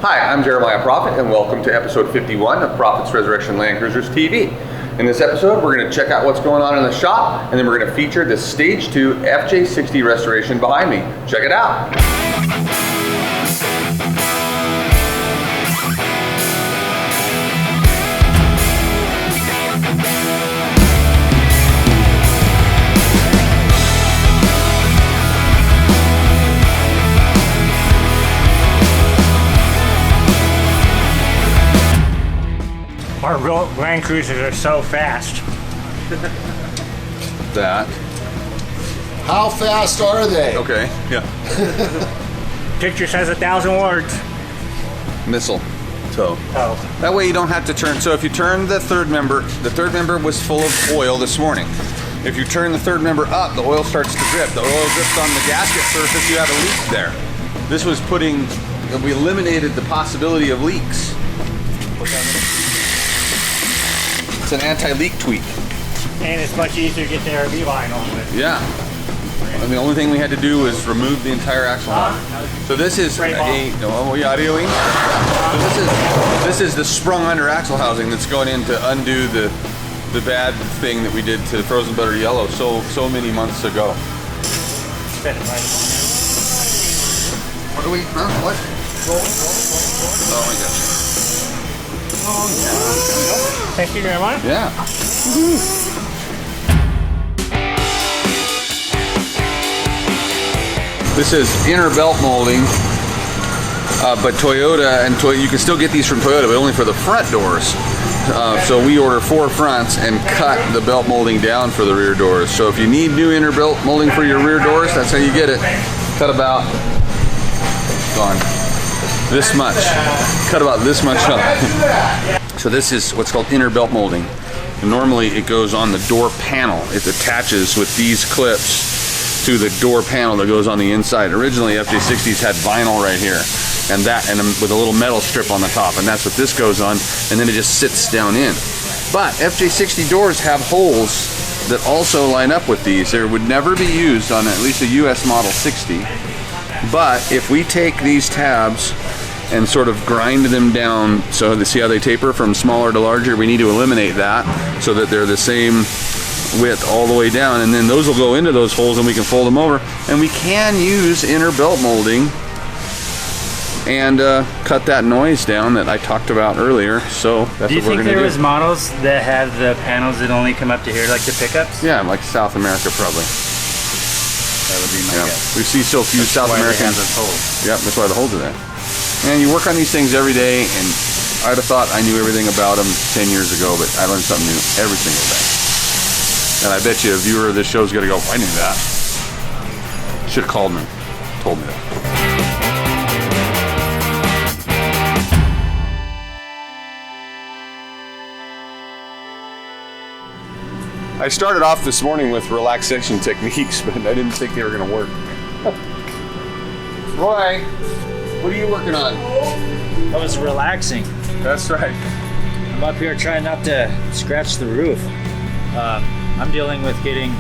Hi, I'm Jeremiah Prophet, and welcome to episode 51 of Prophet's Resurrection Land Cruisers TV. In this episode, we're going to check out what's going on in the shop, and then we're going to feature the Stage 2 FJ60 restoration behind me. Check it out. Our Land Cruisers are so fast. That. How fast are they? Okay, yeah. Picture says 1,000 words. Missile tow. Oh. That way you don't have to turn. So if you turn the third member was full of oil this morning. If you turn the third member up, the oil starts to drip. The oil drips on the gasket surface, you have a leak there. This was we eliminated the possibility of leaks. It's an anti-leak tweak. And it's much easier to get the RV vinyl with. Yeah. And the only thing we had to do was remove the entire axle housing. So this is are we audioing? So this is the sprung under axle housing that's going in to undo the bad thing that we did to Frozen Butter Yellow so many months ago. Spin it right. What are we? Huh? What? Oh my gosh. Oh yeah. Thank you, Grandma. Yeah. This is inner belt molding, but Toyota you can still get these from Toyota, but only for the front doors. So we order 4 fronts and cut the belt molding down for the rear doors. So if you need new inner belt molding for your rear doors, that's how you get it. Cut about this much. Cut about this much up. So this is what's called inner belt molding. And normally it goes on the door panel. It attaches with these clips to the door panel that goes on the inside. Originally FJ60s had vinyl right here and with a little metal strip on the top, and that's what this goes on, and then it just sits down in. But FJ60 doors have holes that also line up with these. They would never be used on at least a US Model 60. But if we take these tabs and sort of grind them down, so to see how they taper from smaller to larger, we need to eliminate that so that they're the same width all the way down, and then those will go into those holes and we can fold them over. And we can use inner belt molding and cut that noise down that I talked about earlier. So that's Do you what we're think gonna do. there was models that had the panels that only come up to here, like the pickups? Yeah, like South America probably. That would be my guess. We see so few South Americans. Yep, that's why the holes are there. And you work on these things every day, and I'd have thought I knew everything about them 10 years ago, but I learned something new every single day. And I bet you a viewer of this show is going to go, I knew that. Should have called me, told me that. I started off this morning with relaxation techniques, but I didn't think they were going to work. Roy, what are you working on? That was relaxing. That's right. I'm up here trying not to scratch the roof. I'm dealing with getting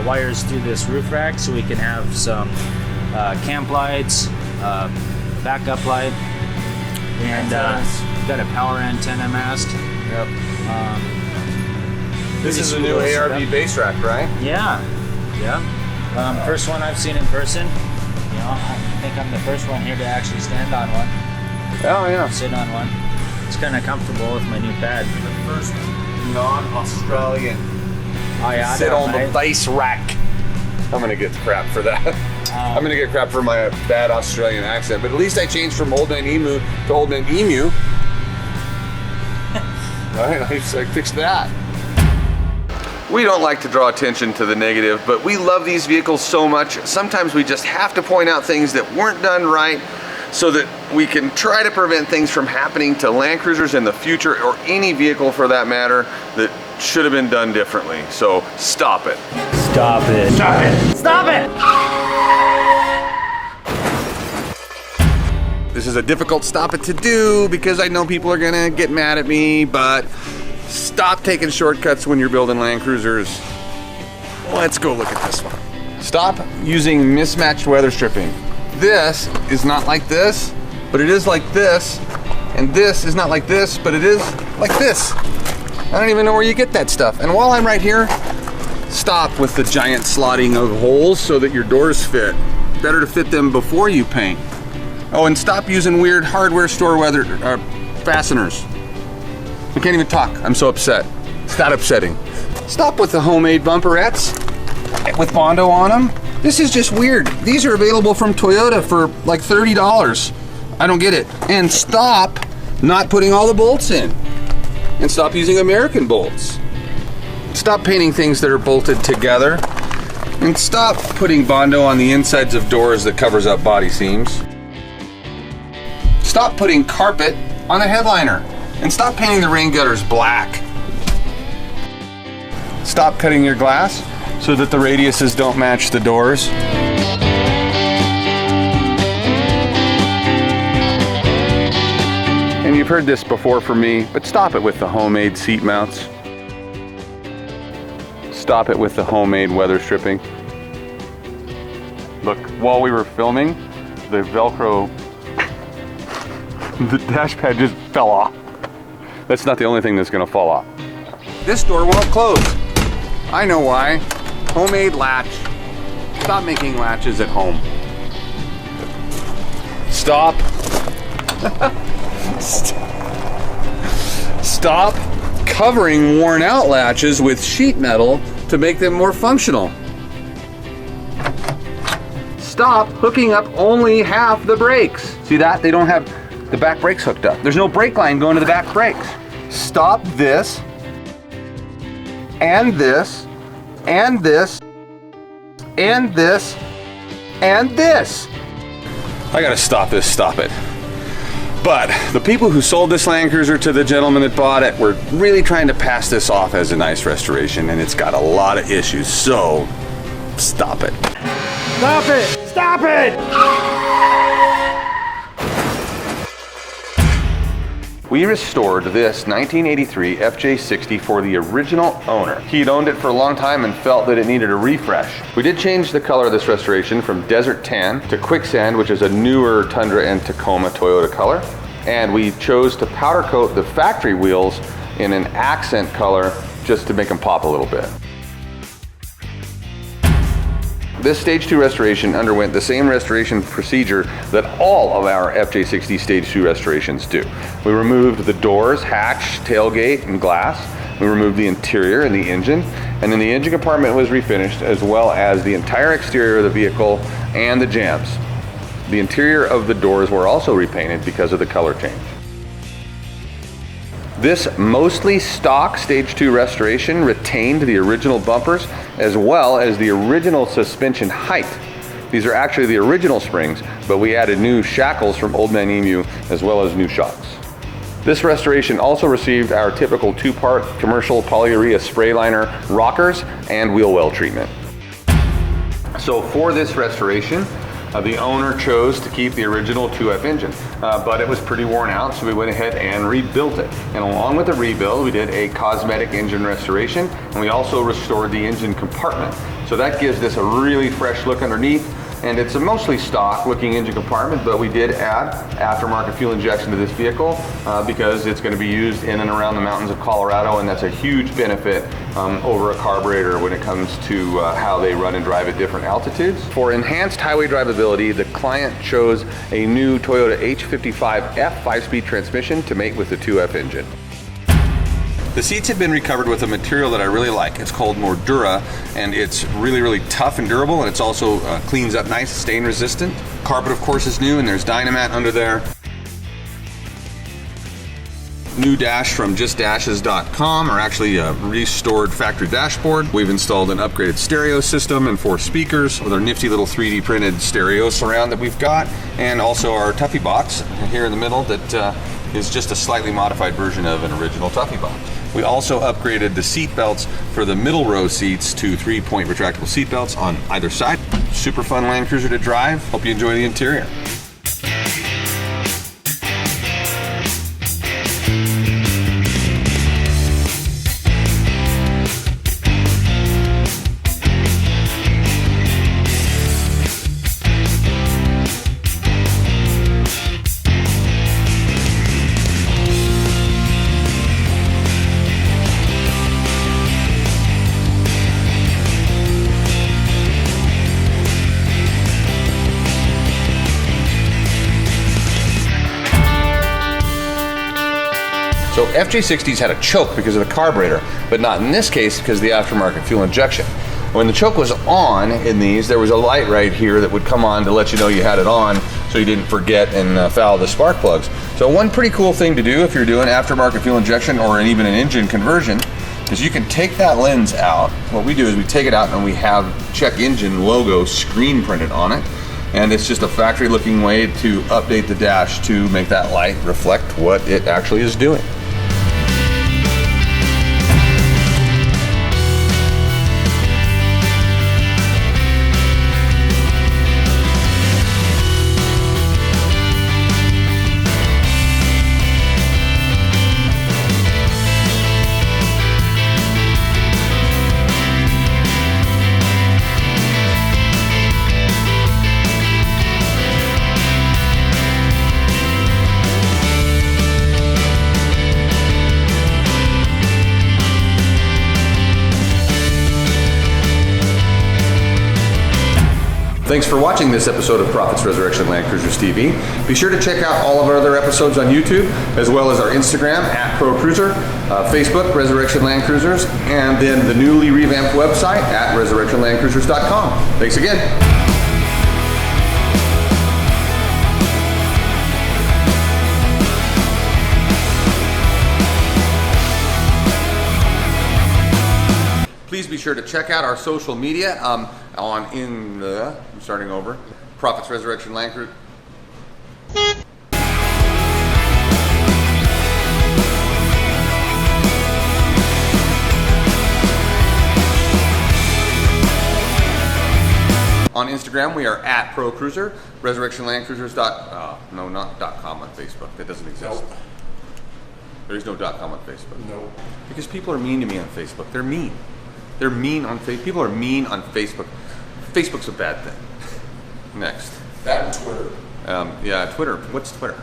wires through this roof rack so we can have some camp lights, backup light, and got a power antenna mast. Yep. This is a new ARB base rack, right? Yeah. First one I've seen in person. You know, I think I'm the first one here to actually stand on one. Oh yeah. Sit on one. It's kind of comfortable with my new pad. The first non-Australian Yeah, sit on the base rack. I'm gonna get crap for that. I'm gonna get crap for my bad Australian accent, but at least I changed from Old Man Emu to Old Man Emu. I fixed that. We don't like to draw attention to the negative, but we love these vehicles so much. Sometimes we just have to point out things that weren't done right so that we can try to prevent things from happening to Land Cruisers in the future, or any vehicle for that matter, that should have been done differently. So stop it. Stop it. Stop it. Stop it. This is a difficult stop it to do because I know people are gonna get mad at me, but stop taking shortcuts when you're building Land Cruisers. Let's go look at this one. Stop using mismatched weather stripping. This is not like this. but it is like this, and this is not like this, but it is like this. I don't even know where you get that stuff. And while I'm right here, stop with the giant slotting of holes so that your doors fit. Better to fit them before you paint. Oh, and stop using weird hardware store fasteners. I can't even talk, I'm so upset. It's not upsetting. Stop with the homemade bumperettes with Bondo on them. This is just weird. These are available from Toyota for like $30. I don't get it. And stop not putting all the bolts in. And stop using American bolts. Stop painting things that are bolted together. And stop putting Bondo on the insides of doors that covers up body seams. Stop putting carpet on the headliner. And stop painting the rain gutters black. Stop cutting your glass so that the radiuses don't match the doors. And you've heard this before from me, but stop it with the homemade seat mounts. Stop it with the homemade weather stripping. Look, while we were filming, the Velcro, the dash pad just fell off. That's not the only thing that's gonna fall off. This door won't close. I know why. Homemade latch. Stop making latches at home. Stop. Stop covering worn out latches with sheet metal to make them more functional. Stop hooking up only half the brakes. See that? They don't have the back brakes hooked up. There's no brake line going to the back brakes. Stop this, and this, and this, and this, and this. I gotta stop this, stop it. But the people who sold this Land Cruiser to the gentleman that bought it were really trying to pass this off as a nice restoration, and it's got a lot of issues, so stop it. Stop it! Stop it! We restored this 1983 FJ60 for the original owner. He'd owned it for a long time and felt that it needed a refresh. We did change the color of this restoration from Desert Tan to Quicksand, which is a newer Tundra and Tacoma Toyota color. And we chose to powder coat the factory wheels in an accent color just to make them pop a little bit. This Stage 2 restoration underwent the same restoration procedure that all of our FJ60 Stage 2 restorations do. We removed the doors, hatch, tailgate, and glass. We removed the interior and the engine, and then the engine compartment was refinished, as well as the entire exterior of the vehicle and the jambs. The interior of the doors were also repainted because of the color change. This mostly stock Stage 2 restoration retained the original bumpers as well as the original suspension height. These are actually the original springs, but we added new shackles from Old Man Emu as well as new shocks. This restoration also received our typical two-part commercial polyurea spray liner rockers and wheel well treatment. So for this restoration, the owner chose to keep the original 2F engine, but it was pretty worn out, so we went ahead and rebuilt it. And along with the rebuild, we did a cosmetic engine restoration, and we also restored the engine compartment. So that gives this a really fresh look underneath, and it's a mostly stock looking engine compartment, but we did add aftermarket fuel injection to this vehicle because it's going to be used in and around the mountains of Colorado, and that's a huge benefit over a carburetor when it comes to how they run and drive at different altitudes. For enhanced highway drivability, the client chose a new Toyota H55F 5-speed transmission to mate with the 2F engine. The seats have been recovered with a material that I really like. It's called Mordura, and it's really, really tough and durable, and it's also cleans up nice, stain resistant. Carpet, of course, is new, and there's Dynamat under there. New dash from justdashes.com, or actually a restored factory dashboard. We've installed an upgraded stereo system and 4 speakers with our nifty little 3D printed stereo surround that we've got, and also our Tuffy box here in the middle that is just a slightly modified version of an original Tuffy box. We also upgraded the seat belts for the middle row seats to 3-point retractable seat belts on either side. Super fun Land Cruiser to drive. Hope you enjoy the interior. So FJ60s had a choke because of the carburetor, but not in this case because of the aftermarket fuel injection. When the choke was on in these, there was a light right here that would come on to let you know you had it on so you didn't forget and foul the spark plugs. So one pretty cool thing to do if you're doing aftermarket fuel injection or even an engine conversion is you can take that lens out. What we do is we take it out and we have check engine logo screen printed on it. And it's just a factory looking way to update the dash to make that light reflect what it actually is doing. Thanks for watching this episode of Profits Resurrection Land Cruisers TV. Be sure to check out all of our other episodes on YouTube, as well as our Instagram @ProCruiser, Facebook Resurrection Land Cruisers, and then the newly revamped website at resurrectionlandcruisers.com. Thanks again. Please be sure to check out our social media I'm starting over. Profits Resurrection Land Cruiser. On Instagram, we are @ProCruiser, Resurrection Land Cruisers. No, not .com on Facebook. That doesn't exist. Nope. There is no .com on Facebook. No. Because people are mean to me on Facebook. They're mean. They're mean on Facebook. People are mean on Facebook. Facebook's a bad thing. Next. That and Twitter. Yeah, Twitter. What's Twitter?